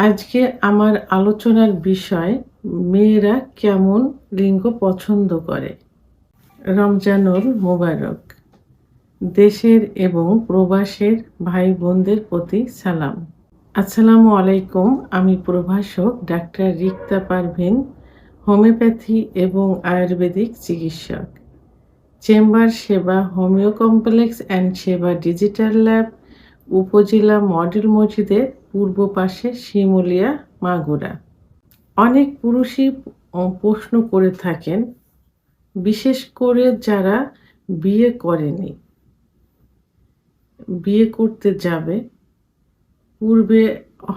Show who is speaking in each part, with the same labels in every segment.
Speaker 1: আজকে আমার আলোচনার বিষয় মেয়েরা কেমন লিঙ্গ পছন্দ করে। রমজানুল মোবারক। দেশের এবং প্রবাসের ভাই বোনদের প্রতি সালাম। আসসালামু আলাইকুম। আমি প্রভাষক ডাক্তার রিক্তা পারভিন, হোমিওপ্যাথি এবং আয়ুর্বেদিক চিকিৎসক। চেম্বার সেবা হোমিও কমপ্লেক্স অ্যান্ড সেবা ডিজিটাল ল্যাব, উপজেলা মডেল মসজিদের পূর্ব পাশে, শিমুলিয়া, মাগুরা। অনেক পুরুষই প্রশ্ন করে থাকেন, বিশেষ করে যারা বিয়ে করেনি, বিয়ে করতে যাবে, পূর্বে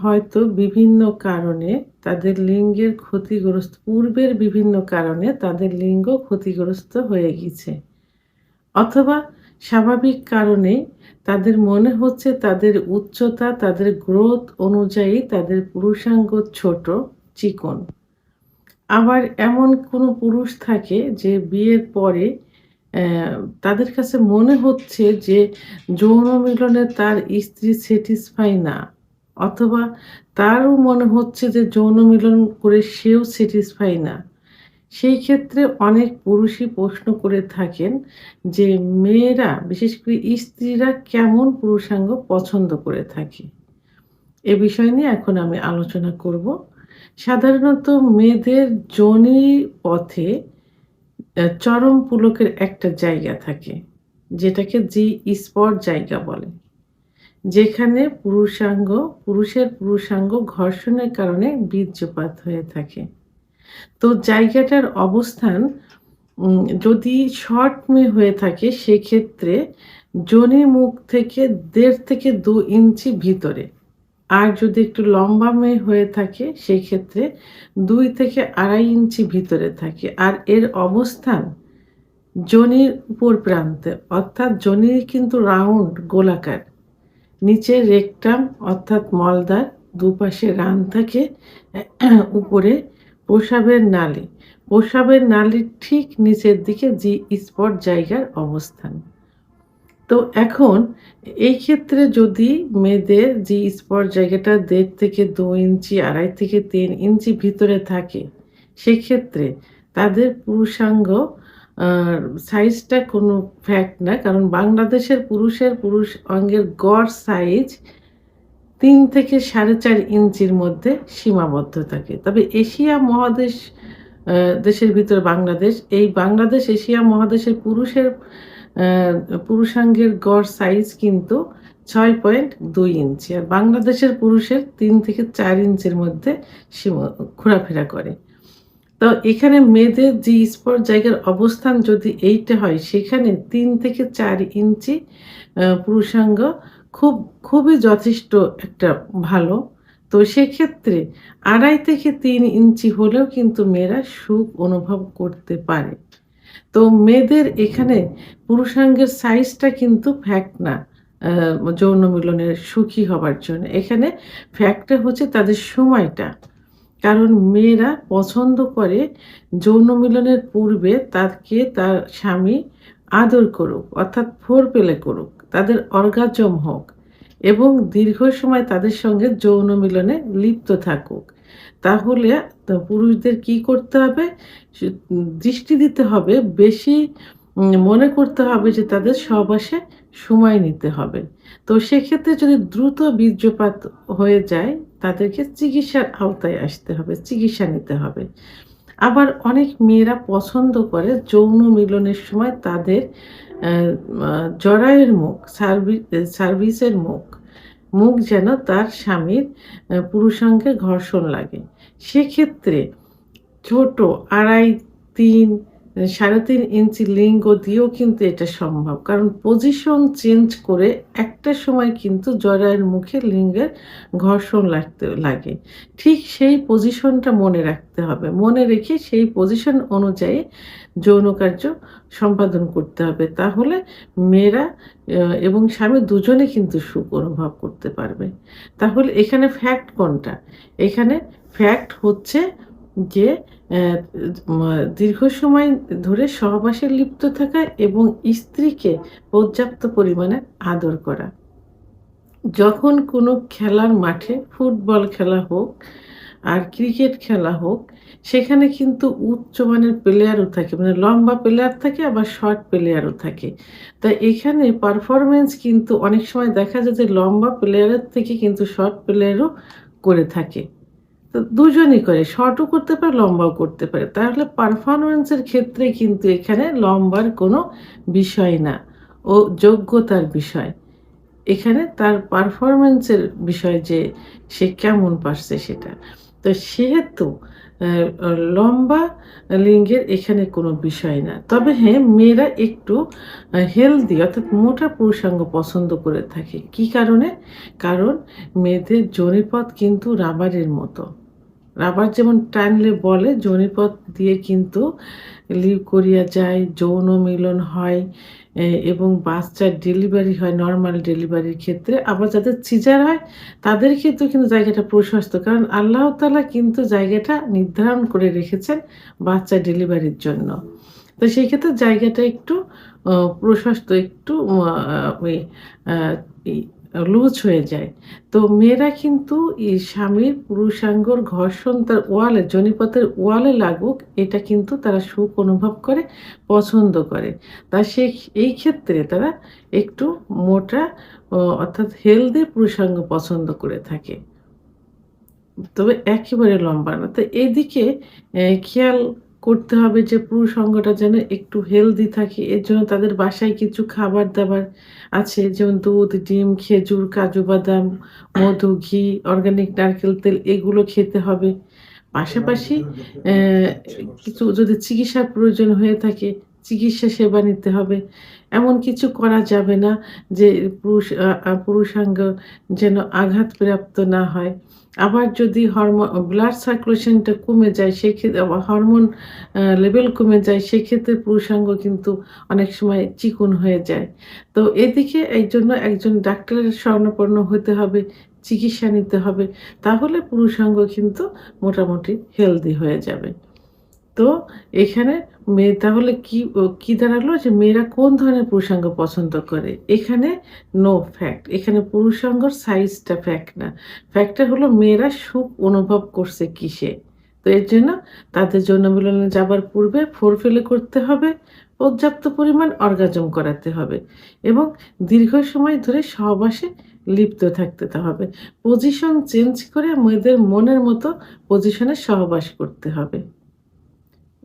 Speaker 1: হয়তো বিভিন্ন কারণে তাদের লিঙ্গের ক্ষতিগ্রস্ত, পূর্বের বিভিন্ন কারণে তাদের লিঙ্গ ক্ষতিগ্রস্ত হয়ে গেছে, অথবা স্বাভাবিক কারণে তাদের মনে হচ্ছে তাদের উচ্চতা, তাদের গ্রোথ অনুযায়ী তাদের পুরুষাঙ্গ ছোট, চিকন। আবার এমন কোনো পুরুষ থাকে যে বিয়ের পরে তাদের কাছে মনে হচ্ছে যে যৌন মিলনে তার স্ত্রী স্যাটিসফাই না, অথবা তারও মনে হচ্ছে যে যৌন মিলন করে সেও স্যাটিসফাই না। সেই ক্ষেত্রে অনেক পুরুষই প্রশ্ন করে থাকেন যে মেয়েরা, বিশেষ করে স্ত্রীরা কেমন পুরুষাঙ্গ পছন্দ করে থাকে। এ বিষয় নিয়ে এখন আমি আলোচনা করব। সাধারণত মেয়েদের যোনি পথে চরম পুলকের একটা জায়গা থাকে, যেটাকে জি স্পট জায়গা বলে, যেখানে পুরুষের পুরুষাঙ্গ ঘর্ষণের কারণে বীর্যপাত হয়ে থাকে। তো জায়গাটার অবস্থান যদি শর্ট হয়ে থাকে, সেক্ষেত্রে যোনির মুখ থেকে 1.5 থেকে 2 ইঞ্চি ভিতরে। আর যদি একটু লম্বা হয়ে থাকে, সেক্ষেত্রে 2 থেকে 2.5 ইঞ্চি ভিতরে থাকে। আর এর অবস্থান যোনির উপর প্রান্তে, অর্থাৎ যোনি কিন্তু রাউন্ড, গোলাকার। নিচে রেকটাম অর্থাৎ মলদ্বার, দুপাশে রান থাকে, উপরে প্রস্রাবের নালীর ঠিক নিচের দিকে জি স্পট জায়গার অবস্থান। তো এখন এই ক্ষেত্রে যদি মেয়েদের জি স্পট জায়গাটা 1.5 থেকে 2 ইঞ্চি, 2.5 থেকে 3 ইঞ্চি ভিতরে থাকে, সেক্ষেত্রে তাদের পুরুষাঙ্গ সাইজটা কোনো ফ্যাক্ট না। কারণ বাংলাদেশের পুরুষ অঙ্গের গড় সাইজ 3 থেকে 4.5 ইঞ্চির মধ্যে সীমাবদ্ধ থাকে। তবে এশিয়া মহাদেশ, দেশের ভিতরে বাংলাদেশ এশিয়া মহাদেশের পুরুষাঙ্গের গড় সাইজ কিন্তু 6.2 ইঞ্চি, আর বাংলাদেশের পুরুষের 3 থেকে 4 ইঞ্চির মধ্যে ঘোরাফেরা করে। তো এখানে মেয়েদের জি স্পট জায়গার অবস্থান যদি এইটা হয়, সেখানে 3 থেকে 4 ইঞ্চি পুরুষাঙ্গ খুবই যথেষ্ট একটা ভালো। তো সেক্ষেত্রে 2.5 থেকে 3 ইঞ্চি হলেও কিন্তু মেয়েরা সুখ অনুভব করতে পারে। তো মেয়েদের এখানে পুরুষাঙ্গের সাইজটা কিন্তু ফ্যাক্ট না যৌন মিলনের সুখী হবার জন্য। এখানে ফ্যাক্টটা হচ্ছে তাদের সময়টা। কারণ মেয়েরা পছন্দ করে যৌন মিলনের পূর্বে তাকে তার স্বামী আদর করুক, অর্থাৎ ফোরপ্লে করুক, তাদের অর্গাজম হোক এবং দীর্ঘ সময় তাদের সঙ্গে যৌন মিলনে লিপ্ত থাকুক। তাহলে পুরুষদের কি করতে হবে? দৃষ্টি দিতে হবে, বেশি মনে করতে হবে যে তাদের সহবাসে সময় নিতে হবে। তো সেক্ষেত্রে যদি দ্রুত বীর্যপাত হয়ে যায়, তাদেরকে চিকিৎসার আওতায় আসতে হবে, চিকিৎসা নিতে হবে। আবার অনেক মেয়েরা পছন্দ করে যৌন মিলনের সময় তাদের জরায়ুর মুখ, সার্ভিসের মুখ যেন তার স্বামীর পুরুষাঙ্গে ঘর্ষণ লাগে। সেক্ষেত্রে ছোট 2.5, 3, 3.5 ইঞ্চি লিঙ্গ দিয়েও কিন্তু এটা সম্ভব। কারণ পজিশন চেঞ্জ করে একটা সময় কিন্তু জরায়ুর মুখে লিঙ্গের ঘর্ষণ লাগে। ঠিক সেই পজিশনটা মনে রাখতে হবে। মনে রেখে সেই পজিশন অনুযায়ী যৌন কার্য সম্পাদন করতে হবে। তাহলে মেয়েরা এবং স্বামী দুজনে কিন্তু সুখ অনুভব করতে পারবে। তাহলে এখানে ফ্যাক্ট কোনটা? এখানে ফ্যাক্ট হচ্ছে যে দীর্ঘ সময় ধরে সহবাসে লিপ্ত থাকা এবং স্ত্রীকে পর্যাপ্ত পরিমাণে আদর করা। যখন কোনো খেলার মাঠে ফুটবল খেলা হোক আর ক্রিকেট খেলা হোক, সেখানে কিন্তু উচ্চমানের প্লেয়ারও থাকে। মানে লম্বা প্লেয়ার থাকে আবার শর্ট প্লেয়ারও থাকে। তা এখানে পারফরম্যান্স কিন্তু অনেক সময় দেখা যায় যে লম্বা প্লেয়ারের থেকে কিন্তু শর্ট প্লেয়ারও করে থাকে। তো দুজনই করে। শর্টও করতে পারে, লম্বাও করতে পারে। তাহলে পারফরম্যান্সের ক্ষেত্রে কিন্তু এখানে লম্বার কোনো বিষয় না। ও যোগ্যতার বিষয়। এখানে তার পারফরম্যান্সের বিষয় যে সে কেমন পারছে সেটা। তো সেহেতু অ্যা অ লম্বা লিঙ্গের এখানে কোনো বিষয় না। তবে হ্যাঁ, মেয়েরা একটু হেলদি অর্থাৎ মোটা পুরুষাঙ্গ পছন্দ করে থাকে। কি কারণে? কারণ মেয়েদের যোনিপথ কিন্তু রাবারের মতো। রাবার যেমন টানলে বলে যোনিপথ দিয়ে কিন্তু লিউকোরিয়া যায়, যৌন মিলন হয় এবং বাচ্চার ডেলিভারি হয় নরমাল ডেলিভারির ক্ষেত্রে। আবার যাদের সিজার হয় তাদের ক্ষেত্রেও কিন্তু জায়গাটা প্রশস্ত। কারণ আল্লাহ তাআলা কিন্তু জায়গাটা নির্ধারণ করে রেখেছেন বাচ্চা ডেলিভারির জন্য। তো সেই ক্ষেত্রে জায়গাটা একটু অ প্রশস্ত একটু ওই আ ই লুজ হয়ে যায়। তো মেয়েরা কিন্তু স্বামীর পুরুষাঙ্গর ঘর্ষণ তার ওয়ালে যোনিপথের ওয়ালে লাগুক এটা কিন্তু তারা সুখ অনুভব করে, পছন্দ করে। এই ক্ষেত্রে তারা একটু মোটা অর্থাৎ হেলদি পুরুষাঙ্গ পছন্দ করে থাকে। তবে একেবারে লম্বা না। তো এদিকে খেয়াল করতে হবে যে পুরুষ অঙ্গটা যেন একটু হেলদি থাকে। এর জন্য তাদের বাসায় কিছু খাবার-দাবার আছে যেমন দুধ, ডিম, খেজুর, কাজু বাদাম, মধু, ঘি, অর্গানিক নারকেল তেল এগুলো খেতে হবে। পাশাপাশি অ্যা কিছু যদি চিকিৎসার প্রয়োজন হয়ে থাকে, চিকিৎসা সেবা নিতে হবে। এমন কিছু করা যাবে না যে পুরুষাঙ্গ যেন আঘাতপ্রাপ্ত না হয়। আবার যদি ব্লাড সার্কুলেশন টা কমে যায় সেক্ষেত্রে আবার হরমোন লেভেল কমে যায় সেক্ষেত্রে পুরুষাঙ্গ কিন্তু অনেক সময় চিকন হয়ে যায়। তো এদিকে এইজন্য একজন ডাক্তারের শরণাপন্ন হতে হবে, চিকিৎসা নিতে হবে। তাহলে পুরুষাঙ্গ কিন্তু মোটামুটি হেলদি হয়ে যাবে। তো এখানে তাহলে কি দাঁড়ালো যে মেয়েরা কোন ধরনের পুরুষাঙ্গ পছন্দ করে? এখানে নো ফ্যাক্ট। এখানে পুরুষাঙ্গর সাইজটা ফ্যাক্ট না। ফ্যাক্টটা হলো মেয়েরা সুখ অনুভব করছে কিসে? তো এর জন্য তাদের যৌন মিলনে যাবার পূর্বে ফোরপ্লে করতে হবে, পর্যাপ্ত পরিমাণ অর্গাজম করাতে হবে এবং দীর্ঘ সময় ধরে সহবাসে লিপ্ত থাকতে হবে। পজিশন চেঞ্জ করে মেয়েদের মনের মতো পজিশনে সহবাস করতে হবে।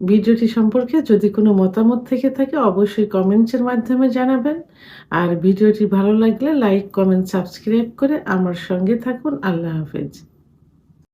Speaker 1: ভিডিওটি সম্পর্কে যদি কোনো মতামত থেকে থাকে অবশ্যই কমেন্টসের মাধ্যমে জানাবেন। আর ভিডিওটি ভালো লাগলে লাইক, কমেন্ট, সাবস্ক্রাইব করে আমার সঙ্গে থাকুন। আল্লাহ হাফেজ।